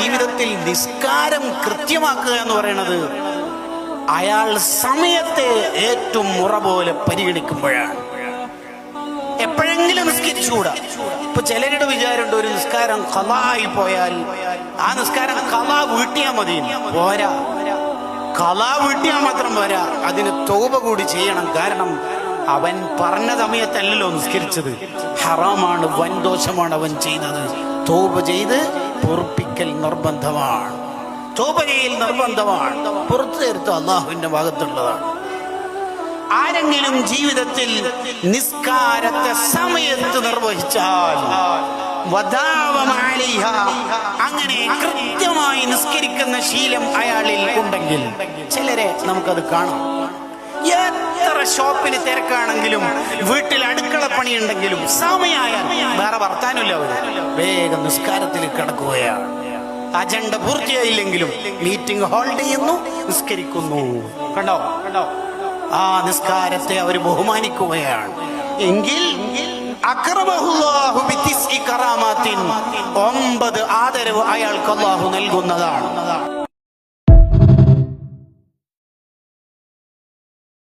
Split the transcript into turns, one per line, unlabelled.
ജീവിതത്തിൽ നിസ്കാരം കൃത്യമാക്കുക എന്ന് പറയുന്നത് അയാൾ സമയത്തെ ഏറ്റവും മുറ പോലെ പരിഗണിക്കുമ്പോഴാണ്. എപ്പോഴെങ്കിലും നിസ്കരിച്ചുകൂടാ. ഇപ്പൊ ചിലരുടെ വിചാരമുണ്ട് ഒരു നിസ്കാരം ഖളായി പോയാൽ ആ നിസ്കാരം ഖളാ വീട്ടിയാ മതി. പോരാ, ഖളാ വീട്ടിയാൽ മാത്രം പോരാ, അതിന് തൗബ കൂടി ചെയ്യണം. കാരണം അവൻ പറഞ്ഞ സമയത്തല്ലല്ലോ നിസ്കരിച്ചത്. ഹറാമാണ്, വൻദോഷമാണ് അവൻ ചെയ്തത്. തൗബ ചെയ്ത് പൊറുപ്പിക്കൽ നിർബന്ധമാണ്. തൗബ ചെയ്യൽ നിർബന്ധമാണ്. പുറത്തു തീർത്ത് അള്ളാഹുവിന്റെ ഭാഗത്തുള്ളതാണ്. ആരെങ്കിലും ജീവിതത്തിൽ നിസ്കാരത്തെ സമയത്ത് നിർവഹിച്ചാൽ അങ്ങനെ കൃത്യമായി നിസ്കരിക്കുന്ന ശീലം അയാളിൽ ഉണ്ടെങ്കിൽ, ചിലരെ നമുക്കത് കാണാം. എത്ര ഷോപ്പിന് തിരക്കാണെങ്കിലും വീട്ടിൽ അടുക്കള പണിയുണ്ടെങ്കിലും സമയമായാൽ വേറെ വർത്താനമില്ല, അവര് വേഗം നിസ്കാരത്തിൽ കിടക്കുകയാണ്. അജണ്ട പൂർത്തിയായില്ലെങ്കിലും മീറ്റിംഗ് ഹോൾഡ് ചെയ്യുന്നു, നിസ്കരിക്കുന്നു. കണ്ടോ, ആ നിസ്കാരത്തെ അവർ ബഹുമാനിക്കുകയാണ്. എങ്കിൽ 9 ആദരവ് അയാൾക്ക് അല്ലാഹു നൽകുന്നതാണ്.